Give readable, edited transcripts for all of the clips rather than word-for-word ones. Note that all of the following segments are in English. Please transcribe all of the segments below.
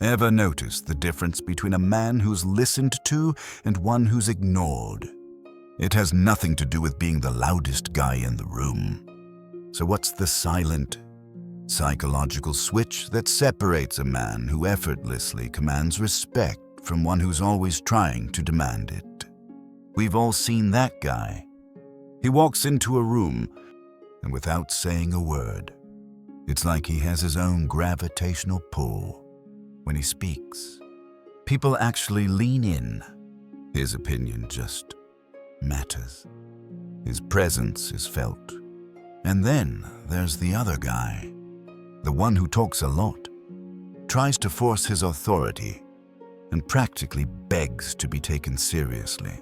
Ever notice the difference between a man who's listened to and one who's ignored? It has nothing to do with being the loudest guy in the room. So what's the silent, psychological switch that separates a man who effortlessly commands respect from one who's always trying to demand it? We've all seen that guy. He walks into a room, and without saying a word, it's like he has his own gravitational pull. When he speaks, people actually lean in. His opinion just matters. His presence is felt. And then there's the other guy, the one who talks a lot, tries to force his authority, and practically begs to be taken seriously.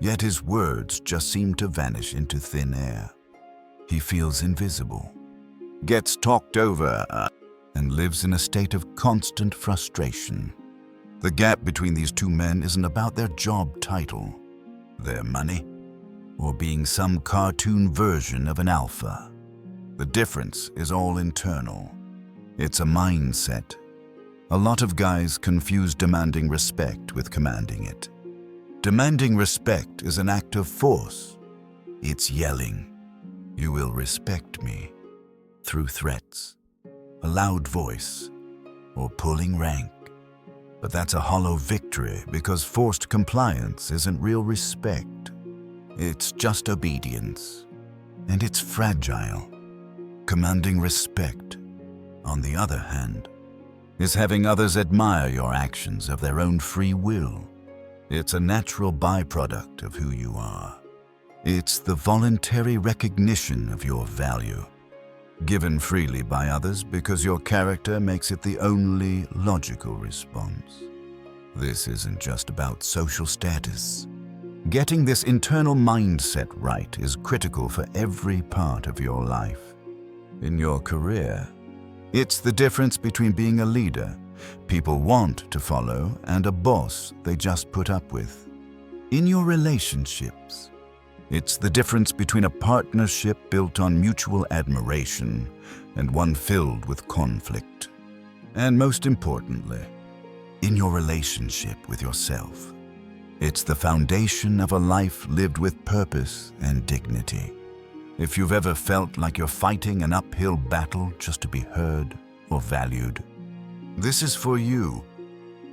Yet his words just seem to vanish into thin air. He feels invisible, gets talked over, and lives in a state of constant frustration. The gap between these two men isn't about their job title, their money, or being some cartoon version of an alpha. The difference is all internal. It's a mindset. A lot of guys confuse demanding respect with commanding it. Demanding respect is an act of force. It's yelling, "You will respect me," through threats, a loud voice, or pulling rank. But that's a hollow victory because forced compliance isn't real respect. It's just obedience, and it's fragile. Commanding respect, on the other hand, is having others admire your actions of their own free will. It's a natural byproduct of who you are. It's the voluntary recognition of your value, given freely by others because your character makes it the only logical response. This isn't just about social status. Getting this internal mindset right is critical for every part of your life. In your career, it's the difference between being a leader people want to follow and a boss they just put up with. In your relationships, it's the difference between a partnership built on mutual admiration and one filled with conflict. And most importantly, in your relationship with yourself, it's the foundation of a life lived with purpose and dignity. If you've ever felt like you're fighting an uphill battle just to be heard or valued, this is for you.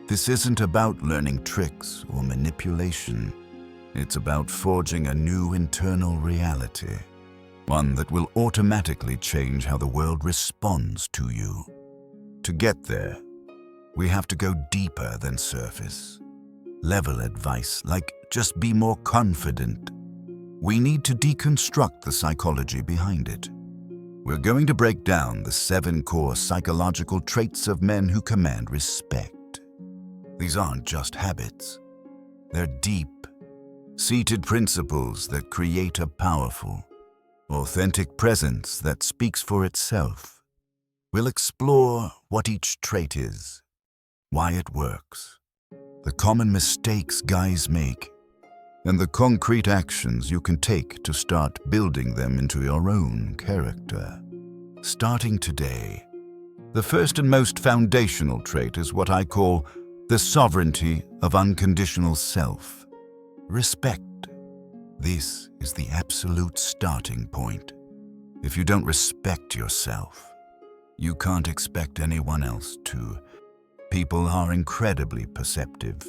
This isn't about learning tricks or manipulation. It's about forging a new internal reality, one that will automatically change how the world responds to you. To get there, we have to go deeper than surface. Level advice like just be more confident. We need to deconstruct the psychology behind it. We're going to break down the 7 core psychological traits of men who command respect. These aren't just habits. They're deep, seated principles that create a powerful, authentic presence that speaks for itself. We'll explore what each trait is, why it works, the common mistakes guys make, and the concrete actions you can take to start building them into your own character. Starting today, the first and most foundational trait is what I call the sovereignty of unconditional self. Respect. This is the absolute starting point. If you don't respect yourself, you can't expect anyone else to. People are incredibly perceptive.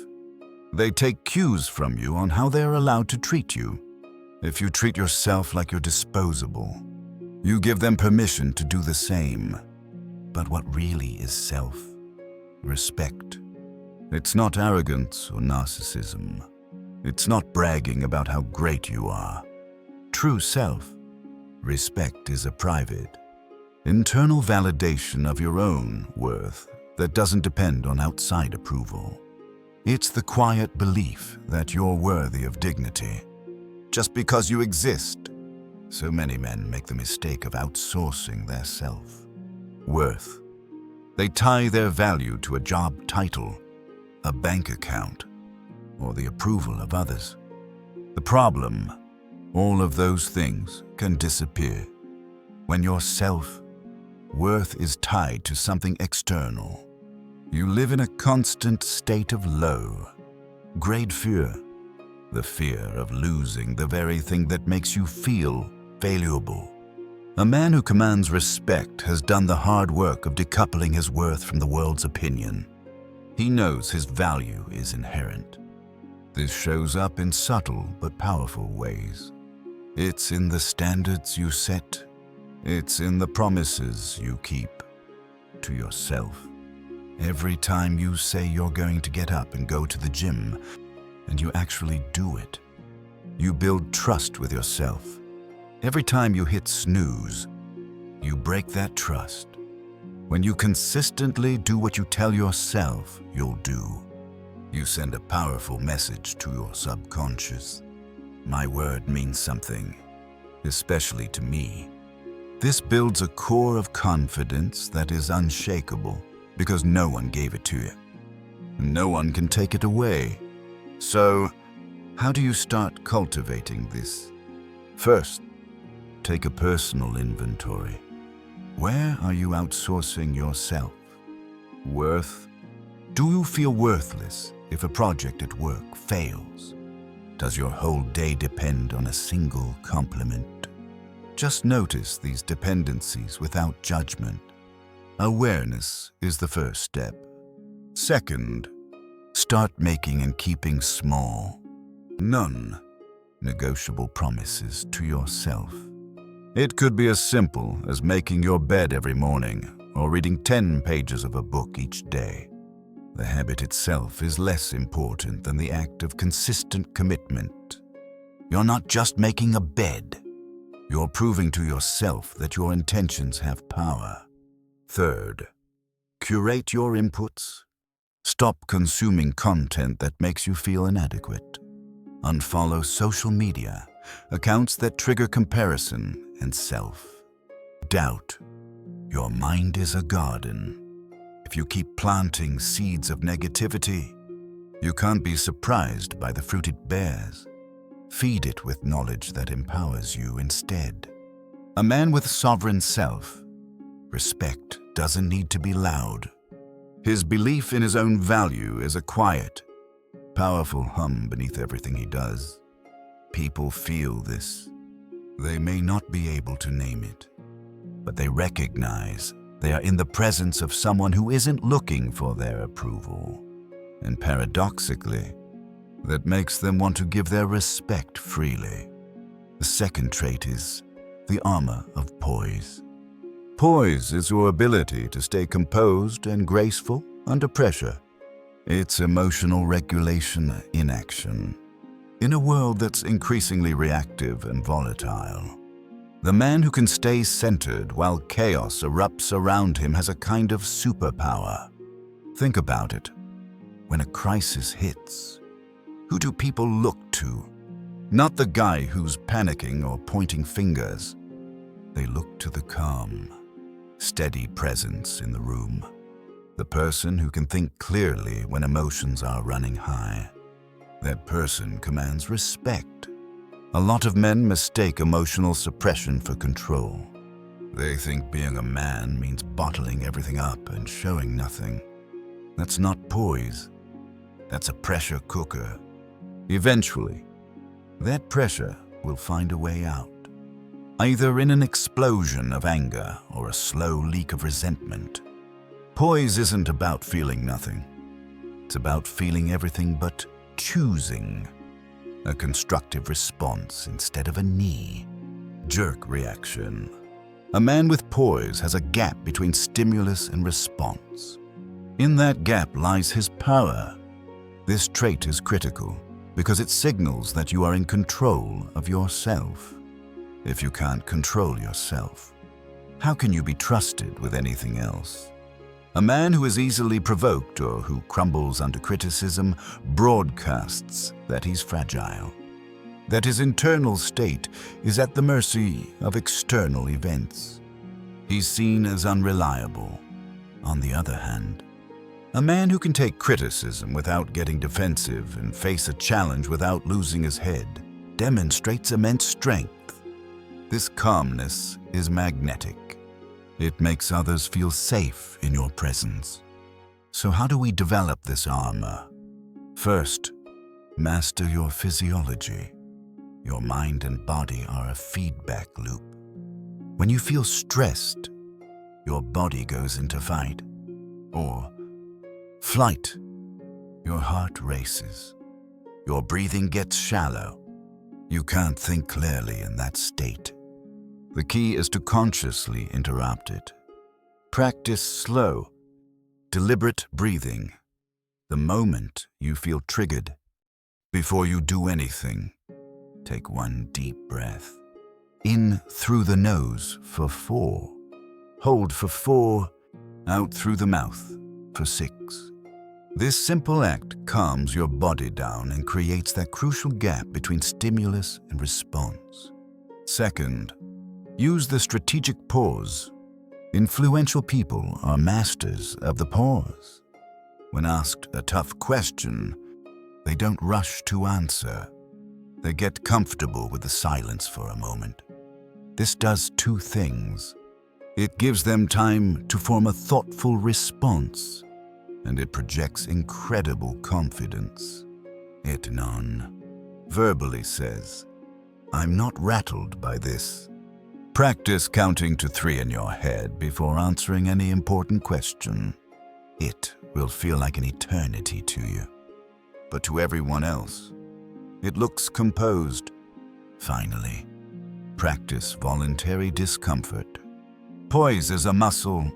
They take cues from you on how they're allowed to treat you. If you treat yourself like you're disposable, you give them permission to do the same. But what really is self-respect? It's not arrogance or narcissism. It's not bragging about how great you are. True self-respect is a private, internal validation of your own worth that doesn't depend on outside approval. It's the quiet belief that you're worthy of dignity, just because you exist. So many men make the mistake of outsourcing their self-worth. They tie their value to a job title, a bank account, or the approval of others. The problem, all of those things can disappear when your self-worth is tied to something external. You live in a constant state of low, great fear, the fear of losing the very thing that makes you feel valuable. A man who commands respect has done the hard work of decoupling his worth from the world's opinion. He knows his value is inherent. This shows up in subtle but powerful ways. It's in the standards you set. It's in the promises you keep to yourself. Every time you say you're going to get up and go to the gym, and you actually do it, you build trust with yourself. Every time you hit snooze, you break that trust. When you consistently do what you tell yourself you'll do, you send a powerful message to your subconscious. My word means something, especially to me. This builds a core of confidence that is unshakable because no one gave it to you. No one can take it away. So, how do you start cultivating this? First, take a personal inventory. Where are you outsourcing yourself? Worth? Do you feel worthless if a project at work fails? Does your whole day depend on a single compliment? Just notice these dependencies without judgment. Awareness is the first step. Second, start making and keeping small, non-negotiable promises to yourself. It could be as simple as making your bed every morning or reading 10 pages of a book each day. The habit itself is less important than the act of consistent commitment. You're not just making a bed. You're proving to yourself that your intentions have power. Third, curate your inputs. Stop consuming content that makes you feel inadequate. Unfollow social media, accounts that trigger comparison and self-doubt. Your mind is a garden. If you keep planting seeds of negativity, you can't be surprised by the fruit it bears. Feed it with knowledge that empowers you instead. A man with sovereign self-respect doesn't need to be loud. His belief in his own value is a quiet, powerful hum beneath everything he does. People feel this. They may not be able to name it, but they recognize they are in the presence of someone who isn't looking for their approval. And paradoxically, that makes them want to give their respect freely. The second trait is the armor of poise. Poise is your ability to stay composed and graceful under pressure. It's emotional regulation in action. In a world that's increasingly reactive and volatile, the man who can stay centered while chaos erupts around him has a kind of superpower. Think about it. When a crisis hits, who do people look to? Not the guy who's panicking or pointing fingers. They look to the calm, steady presence in the room. The person who can think clearly when emotions are running high. That person commands respect. A lot of men mistake emotional suppression for control. They think being a man means bottling everything up and showing nothing. That's not poise. That's a pressure cooker. Eventually, that pressure will find a way out. Either in an explosion of anger or a slow leak of resentment. Poise isn't about feeling nothing. It's about feeling everything but choosing a constructive response instead of a knee-jerk reaction. A man with poise has a gap between stimulus and response. In that gap lies his power. This trait is critical because it signals that you are in control of yourself. If you can't control yourself, how can you be trusted with anything else? A man who is easily provoked or who crumbles under criticism broadcasts that he's fragile, that his internal state is at the mercy of external events. He's seen as unreliable. On the other hand, a man who can take criticism without getting defensive and face a challenge without losing his head demonstrates immense strength. This calmness is magnetic. It makes others feel safe in your presence. So how do we develop this armor? First, master your physiology. Your mind and body are a feedback loop. When you feel stressed, your body goes into fight or flight. Your heart races. Your breathing gets shallow. You can't think clearly in that state. The key is to consciously interrupt it. Practice slow, deliberate breathing. The moment you feel triggered, before you do anything, take one deep breath. In through the nose for 4. Hold for 4, out through the mouth for 6. This simple act calms your body down and creates that crucial gap between stimulus and response. Second, use the strategic pause. Influential people are masters of the pause. When asked a tough question, they don't rush to answer. They get comfortable with the silence for a moment. This does 2 things. It gives them time to form a thoughtful response, and it projects incredible confidence. It non-verbally says, "I'm not rattled by this." Practice counting to 3 in your head before answering any important question. It will feel like an eternity to you. But to everyone else, it looks composed. Finally, practice voluntary discomfort. Poise is a muscle.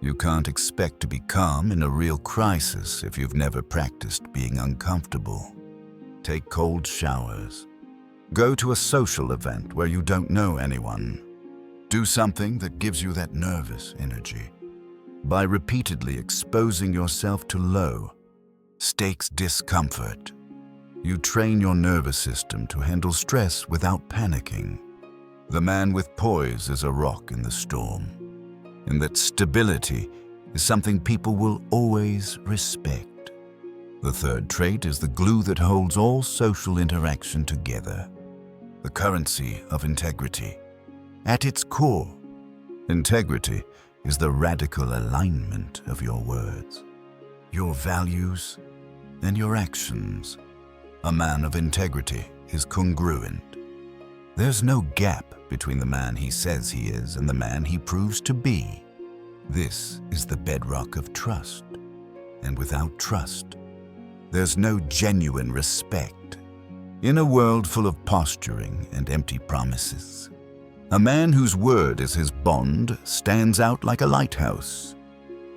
You can't expect to be calm in a real crisis if you've never practiced being uncomfortable. Take cold showers. Go to a social event where you don't know anyone. Do something that gives you that nervous energy. By repeatedly exposing yourself to low stakes discomfort, you train your nervous system to handle stress without panicking. The man with poise is a rock in the storm, and that stability is something people will always respect. The third trait is the glue that holds all social interaction together, the currency of integrity. At its core, integrity is the radical alignment of your words, your values, and your actions. A man of integrity is congruent. There's no gap between the man he says he is and the man he proves to be. This is the bedrock of trust. And without trust, there's no genuine respect. In a world full of posturing and empty promises, a man whose word is his bond stands out like a lighthouse.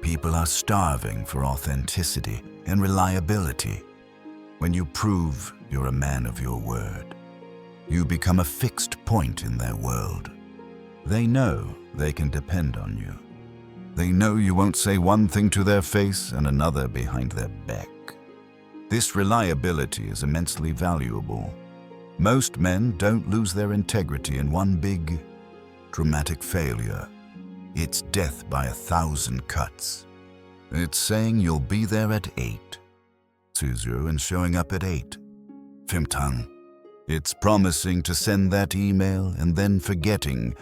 People are starving for authenticity and reliability. When you prove you're a man of your word, you become a fixed point in their world. They know they can depend on you. They know you won't say one thing to their face and another behind their back. This reliability is immensely valuable. Most men don't lose their integrity in one big, dramatic failure. It's death by 1,000 cuts. It's saying you'll be there at 8, Suzu, and showing up at 8, Fimtang. It's promising to send that email and then forgetting.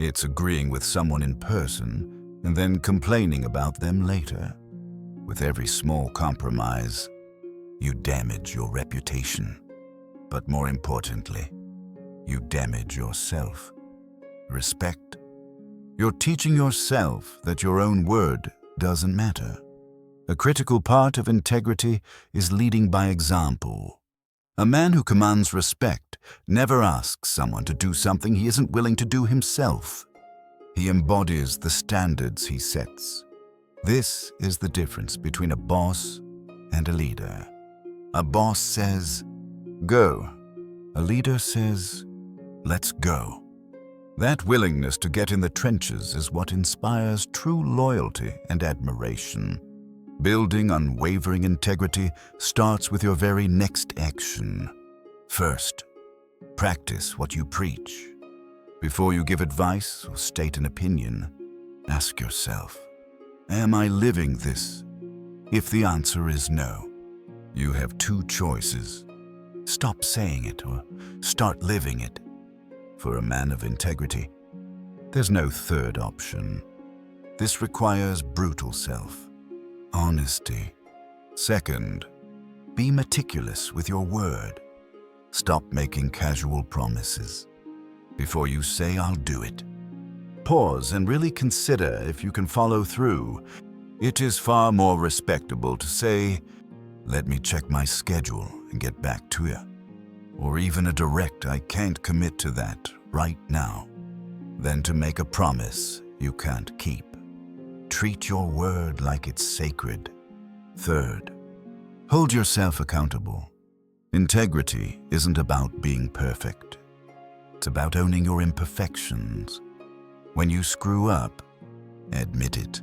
It's agreeing with someone in person and then complaining about them later. With every small compromise, you damage your reputation. But more importantly, you damage yourself. Respect. You're teaching yourself that your own word doesn't matter. A critical part of integrity is leading by example. A man who commands respect never asks someone to do something he isn't willing to do himself. He embodies the standards he sets. This is the difference between a boss and a leader. A boss says, "Go." A leader says, "Let's go." That willingness to get in the trenches is what inspires true loyalty and admiration. Building unwavering integrity starts with your very next action. First, practice what you preach. Before you give advice or state an opinion, ask yourself, am I living this? If the answer is no, you have 2 choices. Stop saying it or start living it. For a man of integrity, there's no third option. This requires brutal self. Honesty. Second, be meticulous with your word. Stop making casual promises. Before you say, "I'll do it," pause and really consider if you can follow through. It is far more respectable to say, "Let me check my schedule and get back to you," or even a direct, "I can't commit to that right now," than to make a promise you can't keep. Treat your word like it's sacred. Third, hold yourself accountable. Integrity isn't about being perfect. It's about owning your imperfections. When you screw up, admit it.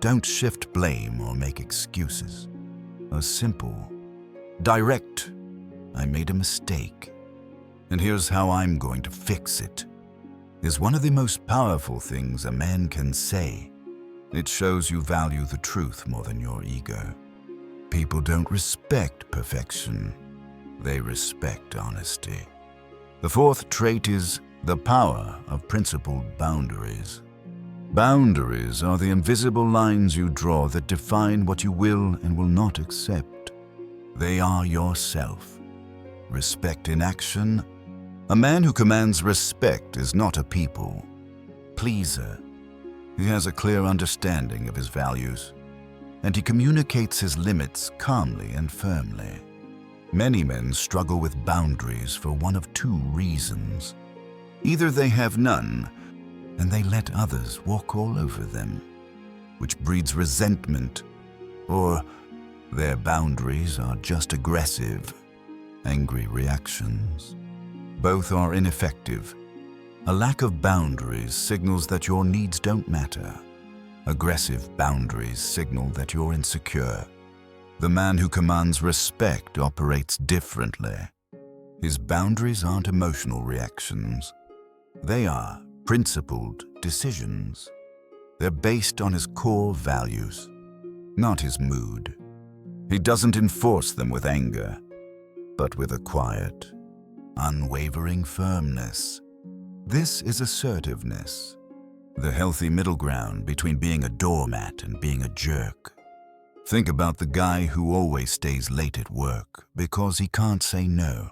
Don't shift blame or make excuses. A simple, direct, "I made a mistake, and here's how I'm going to fix it," is one of the most powerful things a man can say. It shows you value the truth more than your ego. People don't respect perfection. They respect honesty. The fourth trait is the power of principled boundaries. Boundaries are the invisible lines you draw that define what you will and will not accept. They are yourself. Respect in action. A man who commands respect is not a people pleaser. He has a clear understanding of his values, and he communicates his limits calmly and firmly. Many men struggle with boundaries for one of two reasons. Either they have none, and they let others walk all over them, which breeds resentment, or their boundaries are just aggressive, angry reactions. Both are ineffective. A lack of boundaries signals that your needs don't matter. Aggressive boundaries signal that you're insecure. The man who commands respect operates differently. His boundaries aren't emotional reactions. They are principled decisions. They're based on his core values, not his mood. He doesn't enforce them with anger, but with a quiet, unwavering firmness. This is assertiveness, the healthy middle ground between being a doormat and being a jerk. Think about the guy who always stays late at work because he can't say no.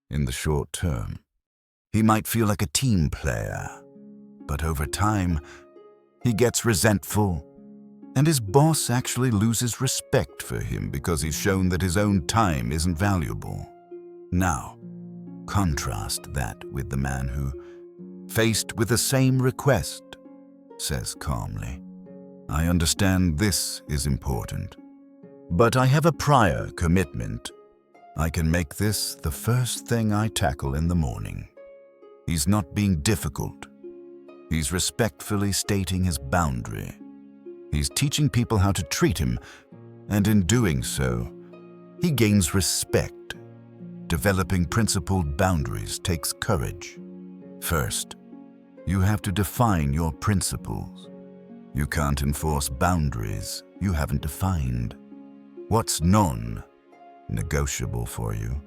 In the short term, he might feel like a team player, but over time, he gets resentful, and his boss actually loses respect for him because he's shown that his own time isn't valuable. Now, contrast that with the man who, faced with the same request, says calmly, "I understand this is important, but I have a prior commitment. I can make this the first thing I tackle in the morning." He's not being difficult. He's respectfully stating his boundary. He's teaching people how to treat him, and in doing so, he gains respect. Developing principled boundaries takes courage. First, you have to define your principles. You can't enforce boundaries you haven't defined. What's non-negotiable for you?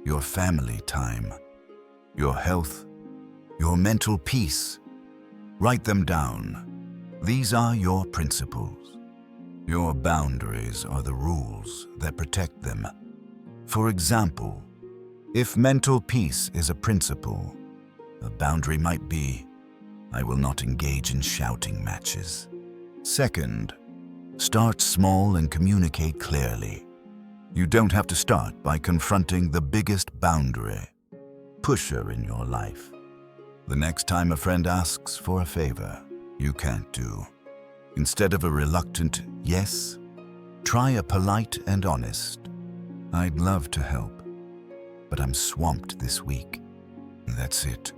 Your family time, your health, your mental peace. Write them down. These are your principles. Your boundaries are the rules that protect them. For example, if mental peace is a principle, a boundary might be, "I will not engage in shouting matches." Second, start small and communicate clearly. You don't have to start by confronting the biggest boundary pusher in your life. The next time a friend asks for a favor you can't do, instead of a reluctant yes, try a polite and honest, "I'd love to help, but I'm swamped this week." That's it.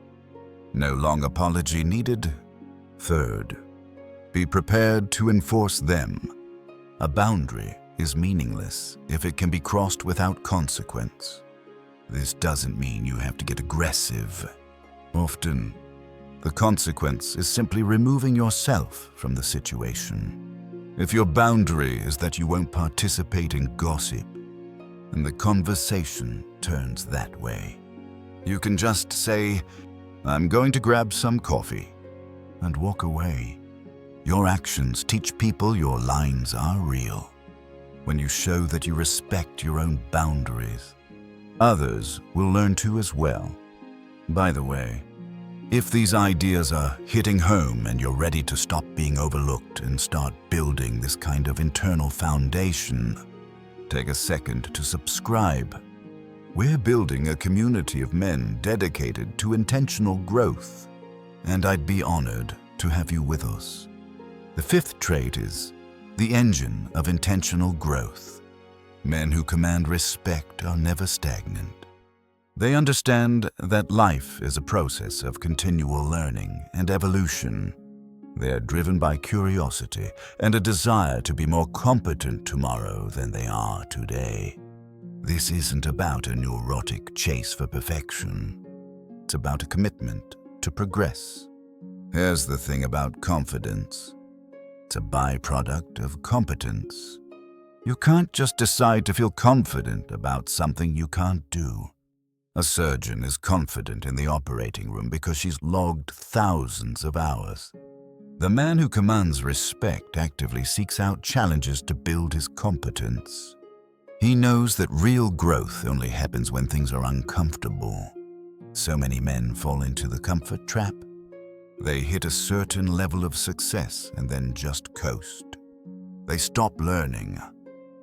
No long apology needed. Third, be prepared to enforce them. A boundary is meaningless if it can be crossed without consequence. This doesn't mean you have to get aggressive. Often, the consequence is simply removing yourself from the situation. If your boundary is that you won't participate in gossip, and the conversation turns that way, you can just say, "I'm going to grab some coffee," and walk away. Your actions teach people your lines are real. When you show that you respect your own boundaries, others will learn to as well. By the way, if these ideas are hitting home and you're ready to stop being overlooked and start building this kind of internal foundation, take a second to subscribe. We're building a community of men dedicated to intentional growth, and I'd be honored to have you with us. The fifth trait is the engine of intentional growth. Men who command respect are never stagnant. They understand that life is a process of continual learning and evolution. They are driven by curiosity and a desire to be more competent tomorrow than they are today. This isn't about a neurotic chase for perfection. It's about a commitment to progress. Here's the thing about confidence. It's a byproduct of competence. You can't just decide to feel confident about something you can't do. A surgeon is confident in the operating room because she's logged thousands of hours. The man who commands respect actively seeks out challenges to build his competence. He knows that real growth only happens when things are uncomfortable. So many men fall into the comfort trap. They hit a certain level of success and then just coast. They stop learning,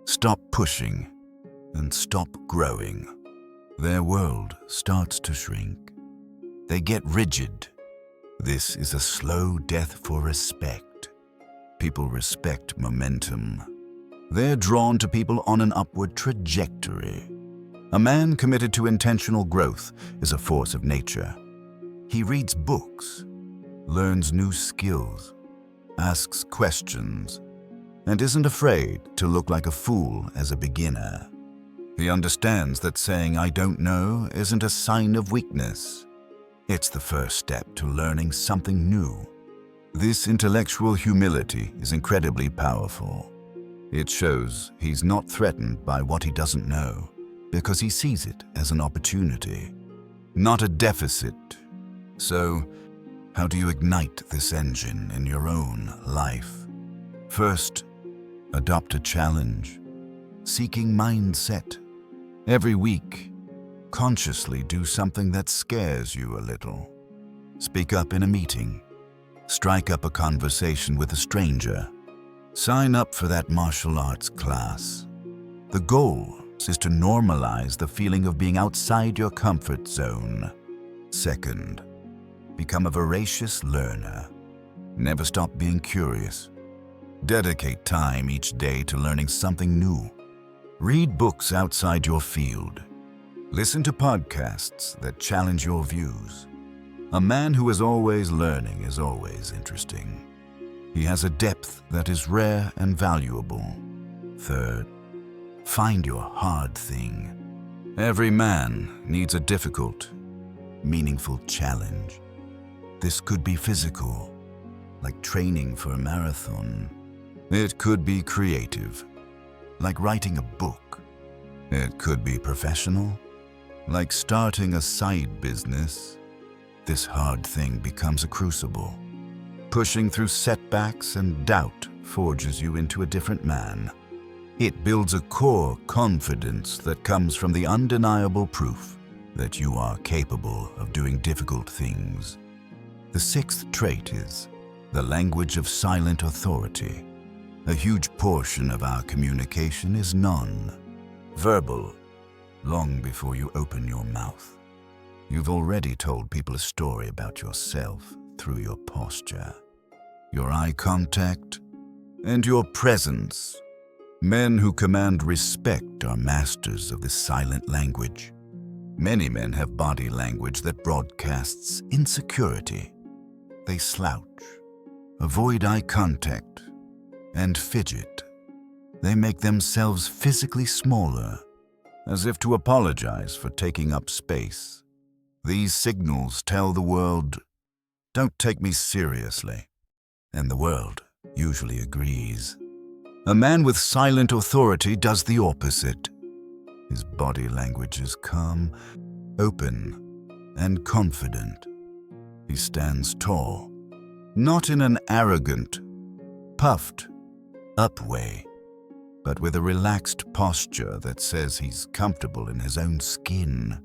stop pushing, and stop growing. Their world starts to shrink. They get rigid. This is a slow death for respect. People respect momentum. They're drawn to people on an upward trajectory. A man committed to intentional growth is a force of nature. He reads books, learns new skills, asks questions, and isn't afraid to look like a fool as a beginner. He understands that saying "I don't know" isn't a sign of weakness. It's the first step to learning something new. This intellectual humility is incredibly powerful. It shows he's not threatened by what he doesn't know, because he sees it as an opportunity, not a deficit. So, how do you ignite this engine in your own life? First, adopt a challenge. Seeking mindset. Every week, consciously do something that scares you a little. Speak up in a meeting. Strike up a conversation with a stranger. Sign up for that martial arts class. The goal is to normalize the feeling of being outside your comfort zone. Second, become a voracious learner. Never stop being curious. Dedicate time each day to learning something new. Read books outside your field. Listen to podcasts that challenge your views. A man who is always learning is always interesting. He has a depth that is rare and valuable. Third, find your hard thing. Every man needs a difficult, meaningful challenge. This could be physical, like training for a marathon. It could be creative, like writing a book. It could be professional, like starting a side business. This hard thing becomes a crucible. Pushing through setbacks and doubt forges you into a different man. It builds a core confidence that comes from the undeniable proof that you are capable of doing difficult things. The sixth trait is the language of silent authority. A huge portion of our communication is non-verbal, long before you open your mouth. You've already told people a story about yourself through your posture, your eye contact, and your presence. Men who command respect are masters of this silent language. Many men have body language that broadcasts insecurity. They slouch, avoid eye contact, and fidget. They make themselves physically smaller, as if to apologize for taking up space. These signals tell the world, "Don't take me seriously," and the world usually agrees. A man with silent authority does the opposite. His body language is calm, open, and confident. He stands tall, not in an arrogant, puffed, up way, but with a relaxed posture that says he's comfortable in his own skin.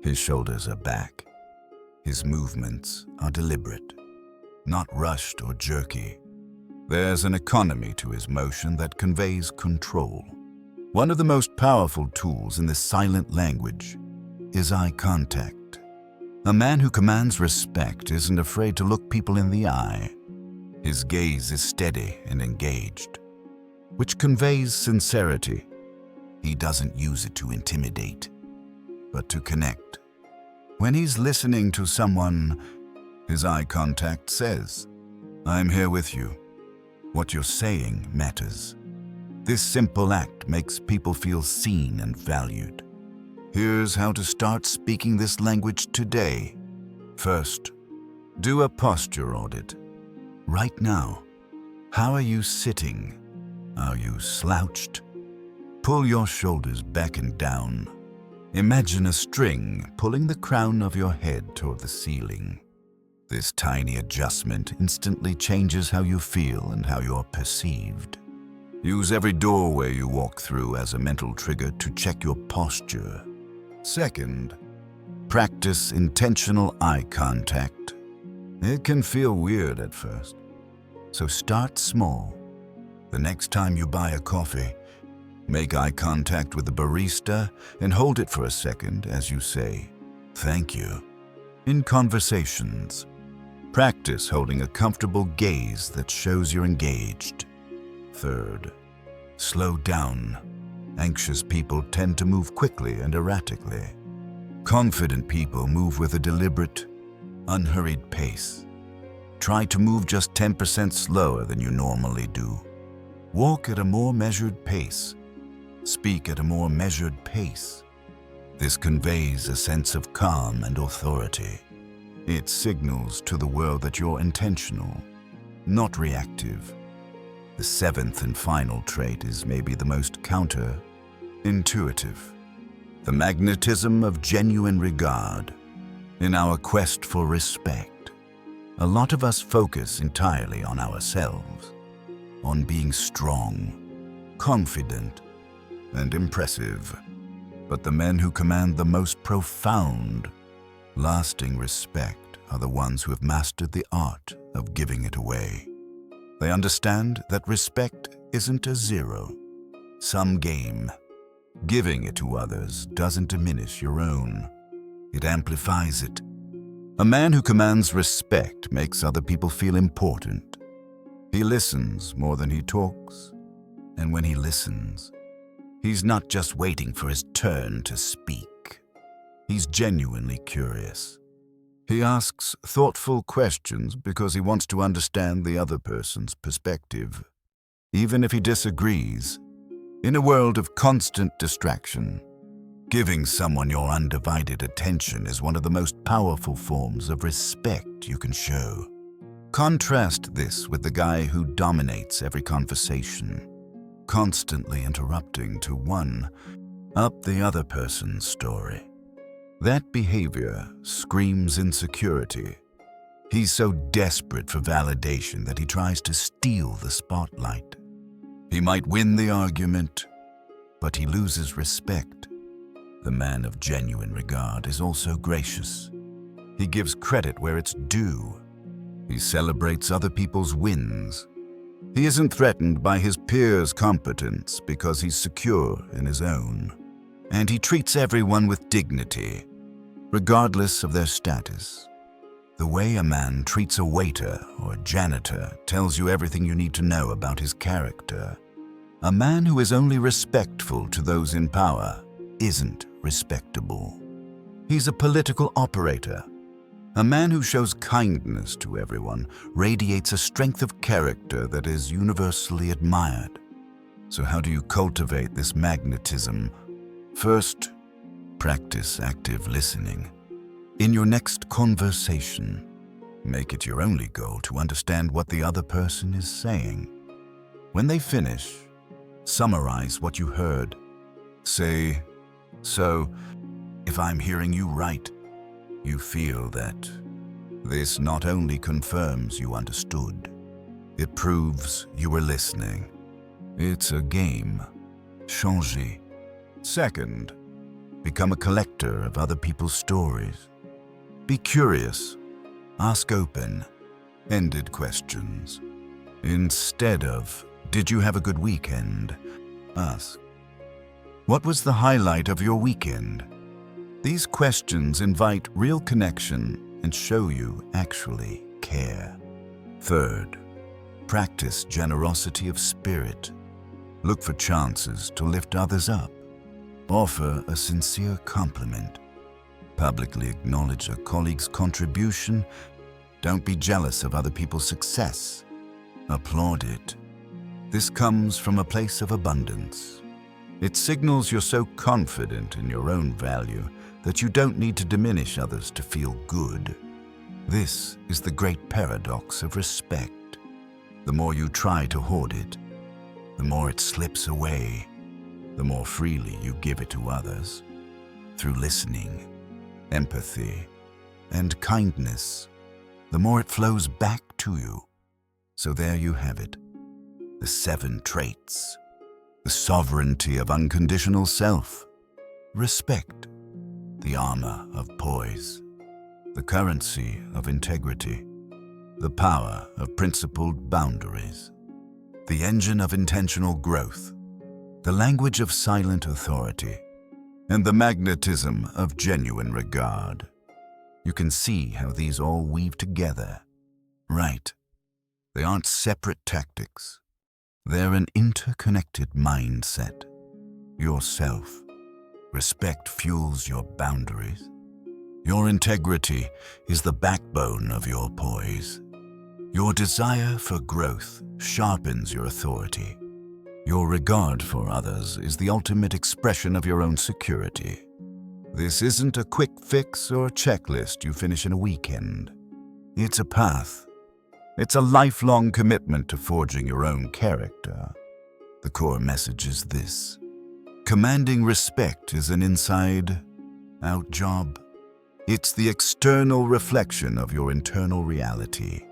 His shoulders are back. His movements are deliberate, not rushed or jerky. There's an economy to his motion that conveys control. One of the most powerful tools in this silent language is eye contact. A man who commands respect isn't afraid to look people in the eye. His gaze is steady and engaged, which conveys sincerity. He doesn't use it to intimidate, but to connect. When he's listening to someone, his eye contact says, "I'm here with you. What you're saying matters." This simple act makes people feel seen and valued. Here's how to start speaking this language today. First, do a posture audit. Right now, how are you sitting? Are you slouched? Pull your shoulders back and down. Imagine a string pulling the crown of your head toward the ceiling. This tiny adjustment instantly changes how you feel and how you're perceived. Use every doorway you walk through as a mental trigger to check your posture. Second, practice intentional eye contact. It can feel weird at first, so start small. The next time you buy a coffee, make eye contact with the barista and hold it for a second as you say, "Thank you." In conversations, practice holding a comfortable gaze that shows you're engaged. Third, slow down. Anxious people tend to move quickly and erratically. Confident people move with a deliberate, unhurried pace. Try to move just 10% slower than you normally do. Walk at a more measured pace. Speak at a more measured pace. This conveys a sense of calm and authority. It signals to the world that you're intentional, not reactive. The seventh and final trait is maybe the most counterintuitive. The magnetism of genuine regard. In our quest for respect, a lot of us focus entirely on ourselves, on being strong, confident, and impressive. But the men who command the most profound, lasting respect are the ones who have mastered the art of giving it away. They understand that respect isn't a zero-sum game. Giving it to others doesn't diminish your own. It amplifies it. A man who commands respect makes other people feel important. He listens more than he talks. And when he listens, he's not just waiting for his turn to speak. He's genuinely curious. He asks thoughtful questions because he wants to understand the other person's perspective, even if he disagrees. In a world of constant distraction, giving someone your undivided attention is one of the most powerful forms of respect you can show. Contrast this with the guy who dominates every conversation, constantly interrupting to one-up the other person's story. That behavior screams insecurity. He's so desperate for validation that he tries to steal the spotlight. He might win the argument, but he loses respect. The man of genuine regard is also gracious. He gives credit where it's due. He celebrates other people's wins. He isn't threatened by his peers' competence because he's secure in his own. And he treats everyone with dignity, regardless of their status. The way a man treats a waiter or janitor tells you everything you need to know about his character. A man who is only respectful to those in power isn't respectable. He's a political operator. A man who shows kindness to everyone radiates a strength of character that is universally admired. So how do you cultivate this magnetism? First, practice active listening. In your next conversation, make it your only goal to understand what the other person is saying. When they finish, summarize what you heard. Say, "So, if I'm hearing you right, you feel that." This not only confirms you understood, It proves you were listening. It's a game. Changer. Second, become a collector of other people's stories. Be curious. Ask open-ended questions. Instead of, "Did you have a good weekend?" ask, "What was the highlight of your weekend?" These questions invite real connection and show you actually care. Third, practice generosity of spirit. Look for chances to lift others up. Offer a sincere compliment. Publicly acknowledge a colleague's contribution. Don't be jealous of other people's success. Applaud it. This comes from a place of abundance. It signals you're so confident in your own value that you don't need to diminish others to feel good. This is the great paradox of respect. The more you try to hoard it, the more it slips away, the more freely you give it to others. Through listening, empathy, and kindness, the more it flows back to you. So there you have it, the 7 traits, the sovereignty of unconditional self, respect, the armor of poise, the currency of integrity, the power of principled boundaries, the engine of intentional growth, the language of silent authority, and the magnetism of genuine regard. You can see how these all weave together. Right. They aren't separate tactics. They're an interconnected mindset. Yourself. Respect fuels your boundaries. Your integrity is the backbone of your poise. Your desire for growth sharpens your authority. Your regard for others is the ultimate expression of your own security. This isn't a quick fix or checklist you finish in a weekend. It's a path. It's a lifelong commitment to forging your own character. The core message is this: commanding respect is an inside-out job. It's the external reflection of your internal reality.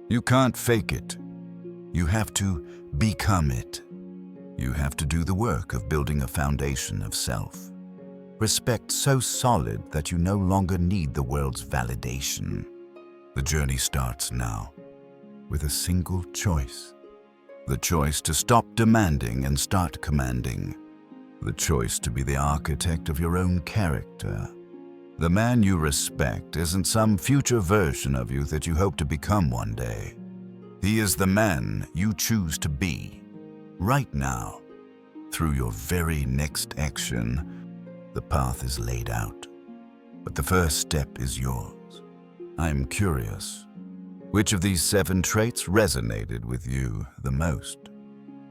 You can't fake it. You have to become it. You have to do the work of building a foundation of self. Respect so solid that you no longer need the world's validation. The journey starts now, with a single choice. The choice to stop demanding and start commanding. The choice to be the architect of your own character. The man you respect isn't some future version of you that you hope to become one day. He is the man you choose to be, right now. Through your very next action, the path is laid out. But the first step is yours. I'm curious, which of these 7 traits resonated with you the most?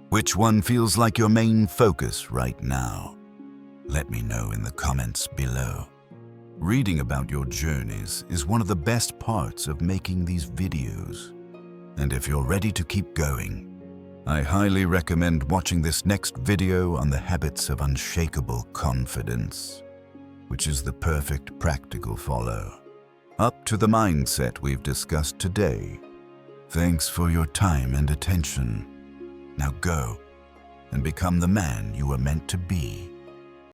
Which one feels like your main focus right now? Let me know in the comments below. Reading about your journeys is one of the best parts of making these videos. And if you're ready to keep going, I highly recommend watching this next video on the habits of unshakable confidence, which is the perfect practical follow up to the mindset we've discussed today. Thanks for your time and attention. Now go and become the man you were meant to be.